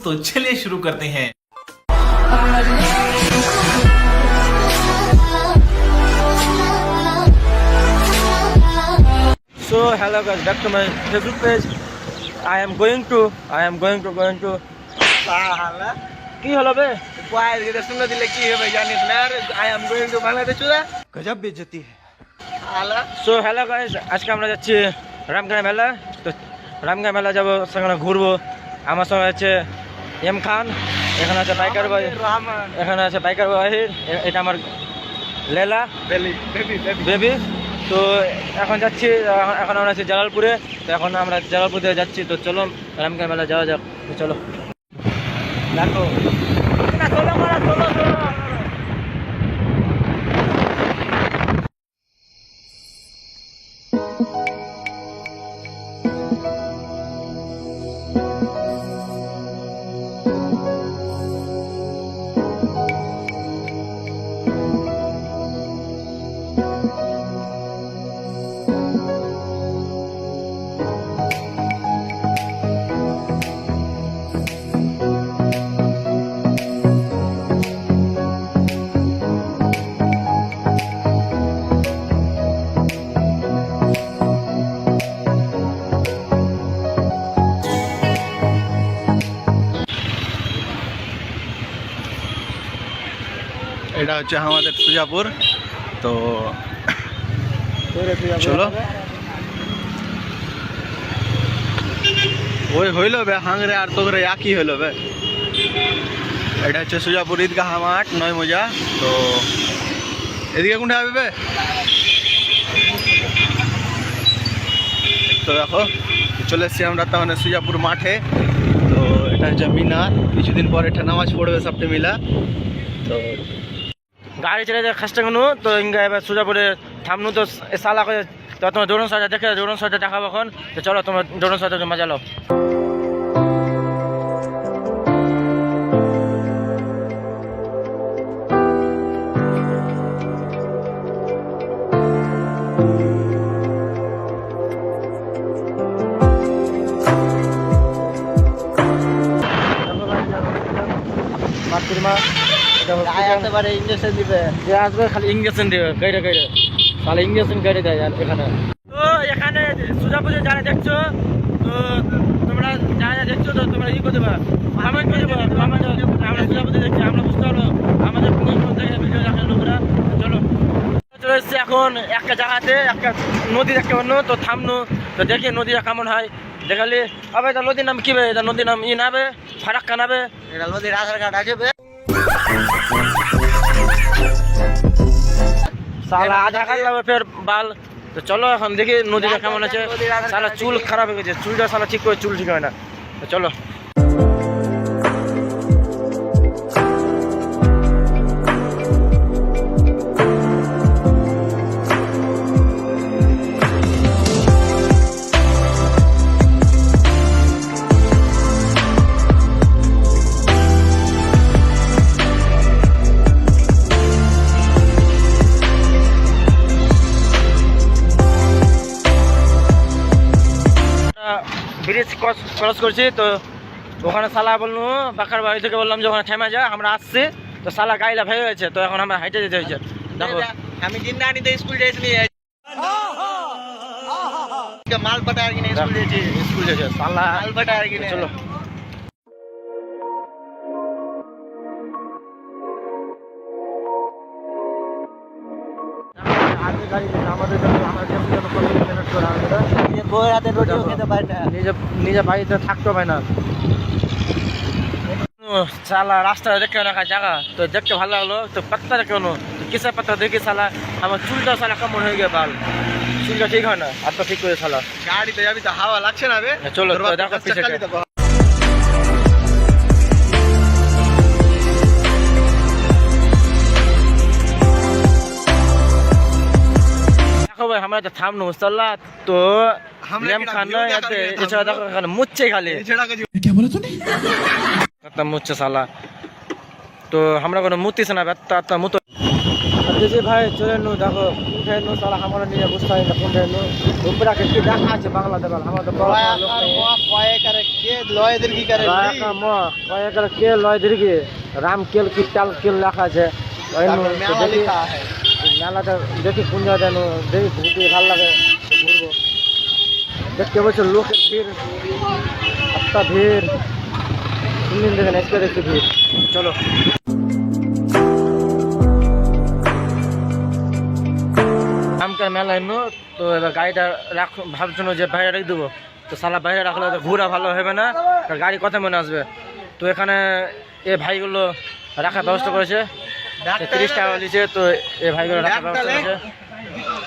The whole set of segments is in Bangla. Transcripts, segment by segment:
तो चलिए शुरू करते हैं। So hello guys, back to my Facebook page. I am going to কি হলো বে বাইরে গিয়ে শুনে দিলে কি হবে জানিস না আর I am going to Bangladesh চুরা গজব বেজতি হালা সো হ্যালো গাইস, আজকে আমরা যাচ্ছি রামগাঁ মেলা। তো রামগাঁ মেলা যাবো, সেখানে ঘুরবো। আমার সঙ্গে আছে এম খান, এখানে আছে বাইকার ভাই, রহমান এখানে আছে বাইকার ভাই, এটা আমার লেলা বেবি বেবি বেবি। তো এখন যাচ্ছি, এখন আমরা আছি জালালপুরে। তো এখন আমরা জালালপুরে যাচ্ছি। তো চলো রামগাঁ মেলা যাওয়া যাক। তো চলো দেখো এটা হচ্ছে আমাদের সুজাপুর। তো চলো ওই হইল বে হাংরে আর তোরে একই হইল বে। এটা হচ্ছে সুজাপুর ঈদগাহ মাঠ ৯ মৌজা। তো এদিকে কোনটা হবে বে? তো দেখো চলে এসছি আমরা তার মানে সুজাপুর মাঠে। তো এটা হচ্ছে মিনার, কিছুদিন পর এটা নামাজ পড়বে সবটা মিলা। তো গাড়ি চলে যায় খাসটা কোনো। তো ইঙ্গা এবার সুজাপুরে থামনু। তো সালা করে তো তোমার ড্রোন শটটা দেখে, ড্রোন শটটা দেখাবো এখন। তো চলো তোমার ড্রোন শটটা মজা লো। ইঞ্জেকশন দিবে, যে আসবে খালি ইঞ্জেকশন দেবে, গাইডে গাইডে তাহলে ইঞ্জেকশন গাইডে দেয় আর এখানে। তো এখানে সুজাপুরে যারা দেখছো, তো তোমরা যারা দেখছো, তো তোমরা ই করে দেবা, কমেন্ট করে দেবা। আমরা সুজাপুরে দেখছি, আমরা বুঝতে পারবো আমাদের কোন কোন জায়গায় ভিডিও দেখে লোকরা। চলো চলে এসছি এখন একটা জায়গাতে, একটা নদী দেখতে পারল। তো থামনু, তো দেখি নদীটা কেমন হয়। দেখালি আবে এটা নদীর নাম কি বে? এটা নদীর নাম ই নাবে ফারাক্কা নাবে। এটা নদীর আধার কার্ড আছে বে। সালা আধার কার্ড লাগবে ফের বাল। তো চলো এখন দেখি নদীটা কেমন আছে। সালা চুল খারাপ হয়ে গেছে, চুলটা সালা ঠিক করে, চুল ঠিক হয় না। তো চলো ব্রিজ ক্রস করছি। তো ওখানে সালা বললো বাকার বাড়ি থেকে বললাম যে ওখানে থেমে যায়, আমরা আসছি। তো সালা গাড়িটা ভেঙে গেছে, তো এখন আমরা হাইটে যেতে হয়েছে। দেখো আমি জিন্দানিতে স্কুল যাইছি নি মাল পাটা আর কি না স্কুল যাইছি, স্কুল যেছে সালা মাল পাটা আর কি না। চলো আগে গাড়ি আমাদের জন্য আমাদের মেহনত করা হবে। বউয়ের হাতে রুটিও খেতে পারে না, নিজে বাড়িতে থাকতে পারে না। সালা রাস্তাটা দেখতে রাখা জায়গা, তো দেখতে ভালো লাগলো। তো পাত্তা দেখে কোনো কিসের পাত্তা দেখি সালা আমার চুলটা সালা কেমন হয়ে গেছে বাল, চুলটা ঠিক হয় না। আর তো ঠিক করে সালা গাড়িতে যাবি তো হাওয়া লাগছে না বে। চলো দেখো পিছনে देखो भाई हमारा थामनु मुसल्ला तो लेम खाना याते इछड़ा देखो खाना मुच्चे खाली क्या बोला तूने? मुच्चे साला तो हमरा कोनो मुत्ती से ना बेत्ता मुतो যে ভাই চলে নু দেখো উঠে নু সালা আমরা নিয়ে বুঝতে পারি না কোনটা নু উপরা কি দেখা আছে বাংলা দেবাল আমাদের কয়েকের কে লয় দীর্ঘি রাম কেল কি টাল কেল লেখা আছে মেলাটা দেখি কোন জায়গায় দেখি ঘুরতে ভালো লাগে ঘুরবো দেখতে বলছো লোকের ভিড় একটা ভিড় তিন দেখেন একটা দেখতে ভিড় চলো আমকার মেলা এমন তো এবার গাড়িটা রাখ ভাবছিল যে বাইরে রেখে দেবো তো সালা বাইরে রাখলে তো ঘোরা ভালো হবে না গাড়ি কথা মনে আসবে তো এখানে এ ভাইগুলো রাখার ব্যবস্থা করেছে 30 টাকা নিয়েছে তো এ ভাইগুলো রাখার ব্যবস্থা করেছে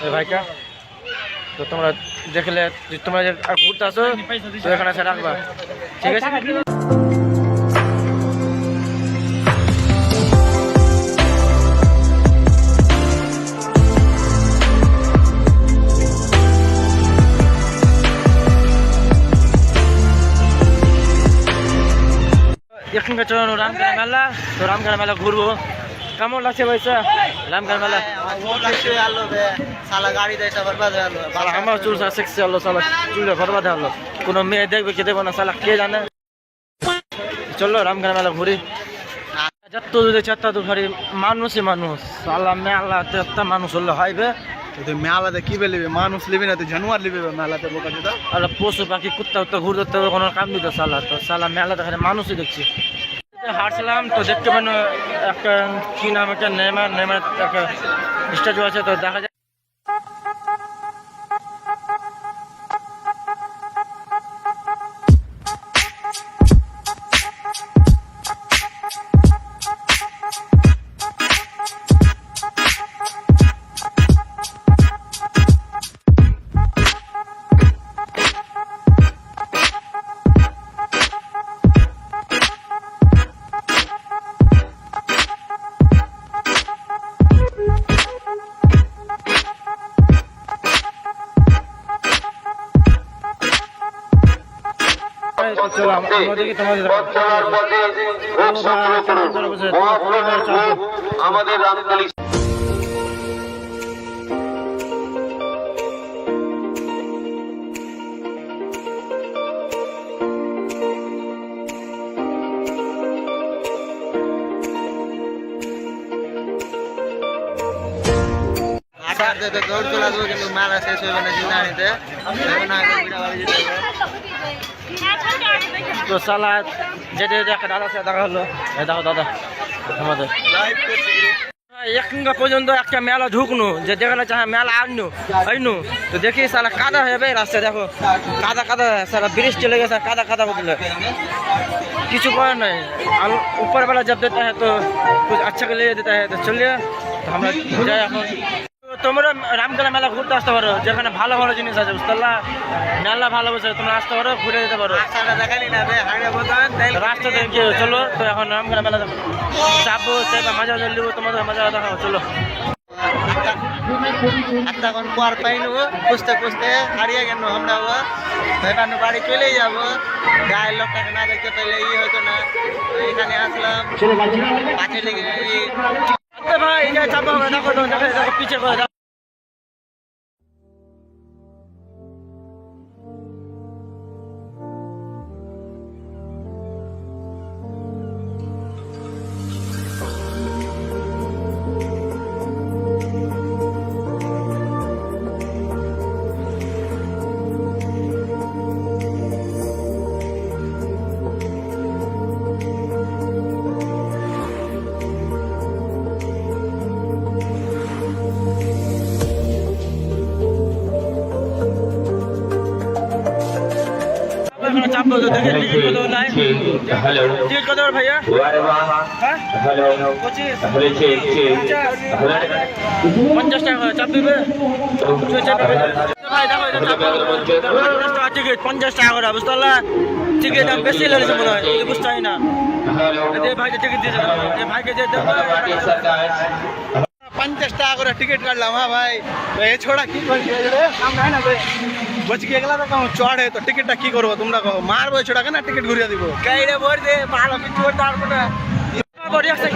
এই ভাইটা তো তোমরা দেখলে তোমরা যে ঘুরতে আসো তো এখানে এসে রাখবা ঠিক আছে এখানকার চলো রামকার মেলা তো রামকার মেলা ঘুরবো কেমন লাগছে ভাইসা রামকার মেলা আমার চুল শিখছে হলো সালা চুলে বরবাদ হলো কোনো মেয়ে দেখবে কে দেখবো না সালা কে জানে চলো রামকার মেলা ঘুরি যত যদি চারটা তো ঘরে মানুষই মানুষ সালা মেলা একটা মানুষ হলে হইবে মেলাতে কি লিবে মানুষ লিবি না তুই জানুয়ার লিবি মেলাতে বোকা যেটা আর পশু পাখি কুত্তা উত্তা ঘুরতে কোনো কাম দিত সালা তো সালা মেলাতে এখানে মানুষই দেখছি হাঁটছিলাম তো দেখতে পেন একটা কি নাম একটা নেমার একটা স্ট্যাচু আছে তো দেখা যায় আমাদের রামকালী দৌড় চলা দেবো কিন্তু মেলা শেষ হবে না জিন্দানিতে তো সালা যেতে যেতে একটা দাদা সাথে দেখা হলো দেখো দাদা আমাদের এখনকার পর্যন্ত একটা মেলা ঢুকনু যে দেখালে চাহে মেলা আইনু তো দেখি সালা কাদা হয়ে যাবে রাস্তায় দেখো কাদা সালা ব্রিজ চলে গেছে কাদা বদলে কিছু করার নাই ऊपर वाला जब देता है तो कुछ अच्छा के लिए देता है तो चलिए तो আমরা যাই এখন তোমরা রামকালা মেলা ঘুরতে আসতে পারো যেখানে ভালো ভালো জিনিস আছে বুঝতে পারলা মেলা ভালো বসে তোমরা আসতে পারো ঘুরে যেতে পারো রাস্তা দেখে চলো তো এখন রামকালা মেলা চাপবো মজা লিবো তোমাদের মজা দেখাবো চলো তখন পর পাইনু খুঁজতে খুঁজতে হারিয়ে গেল আমরা ভাইবানু বাড়ি চলেই যাবো গায়ের লোকটাকে না দেখতে পেলে হয়তো না এখানে আসলাম পাশে লেগে ভাই চাপা হবে দেখো দেখো পিছে করে চাপবো তো দেখে টিকিট কত নাই টিকিট কত ভাইয়া হ্যাঁ 50 টাকা চাপ দিবে ভাই দেখো এটা চাপ 50 টাকা টিকিট 50 টাকা করে বুঝতে পারলা টিকিট দাম বেশি লেগেছে মনে হয় বুঝতে হয় না ভাইকে টিকিট দিয়েছে ভাইকে যে 50 টাকা করে টিকিট काटलाम हाँ भाई तो ये छोड़ा की सामने है ना बच के गला तो चढ़ है तो टिकट की करबो तुमरा कहो मारबो छोड़ा के ना टिकट घुरिया दिबो काइरे भर दे मारो की चोर दार पटा बढ़िया से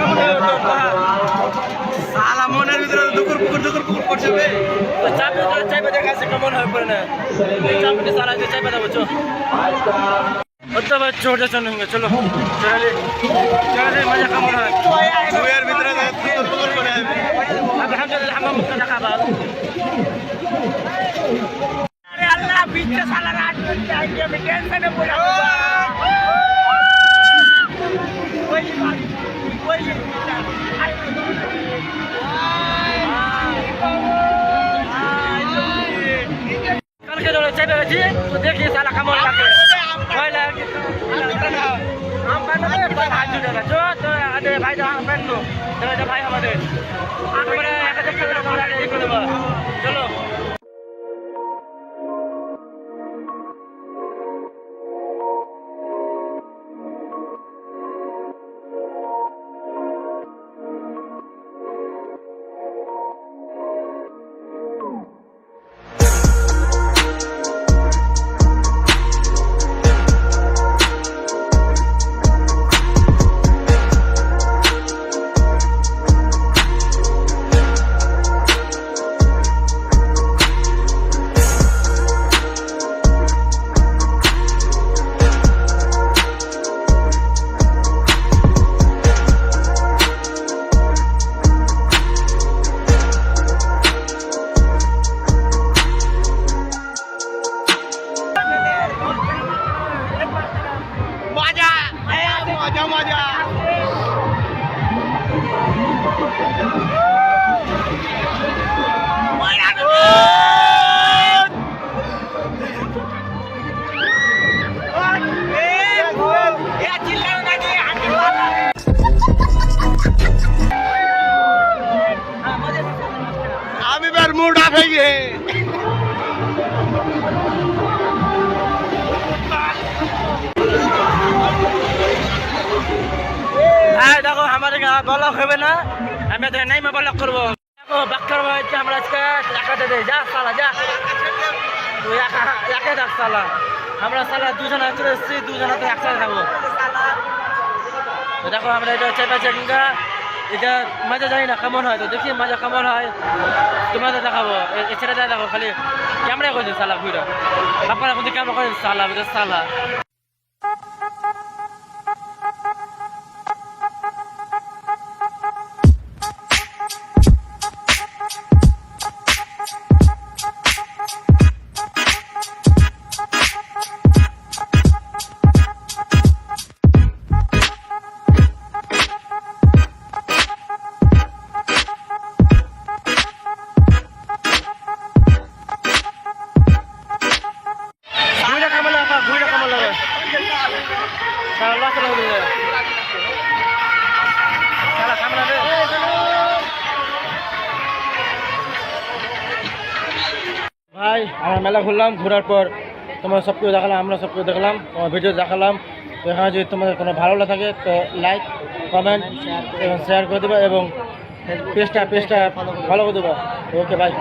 সালা মনের ভিতরে দুকুর পুকুর করছে বে চাইবে দেখা আছে কেমন হয় পরে না চাপে সালা যে চাইবে দেবো চো তো ভাই চোর যাচ্ছেন চলো চলে চলে মজা কেমন হয় দুয়ের ভিতরে দুকুর পুকুর করে হবে আলহামদুলিল্লাহ আমরা মুক্ত দেখা পাব আরে আল্লাহ বিচ্ছে সালা রাত করতে আইছি আমি টেনশনে পড়ে কালকে ধরে চেপে গেছি তো দেখি সালা কেমন লাগে ভয় লাগে আম বানাবে ভাই জুড়ে গেছো তো আরে ভাই তো আম বানলো তাহলে ভাই আমাদের আমরা একটা দেখতে গেলে আমরা এই করে দেবো চলো মজা আমি বের মুড আপ হয়ে গিয়ে হ্যাঁ দেখো আমাদের ব্লক হবে না আমি তো নাই ব্লক করবো দেখো বাক করবো হচ্ছে আমরা আজকে একাতে দেয় যা সালা যা তুই একে থাক সালা আমরা সালা দুজন চলে এসেছি দুজনে একসাথে থাকবো তো দেখো আমরা এটা চেপে চেঙ্গা এটা মজা জানি না কেমন হয় তো দেখি মজা কেমন হয় তোমাদের দেখাবো এছাড়া দেখো খালি ক্যামেরা করছি সালা ঘুরে আপনারা কিন্তু ক্যামেরা করেন সালা সালা ভাই আমরা মেলা ঘুরলাম ঘোরার পর তোমার সব কিছু দেখালাম আমরা সব কিছু দেখলাম তোমার ভিডিও দেখালাম তো এখানে যদি তোমাদের কোনো ভালো লাগে তো লাইক কমেন্ট এবং শেয়ার করে দেবে এবং পেজটা ফলো করে দেবে ওকে বাই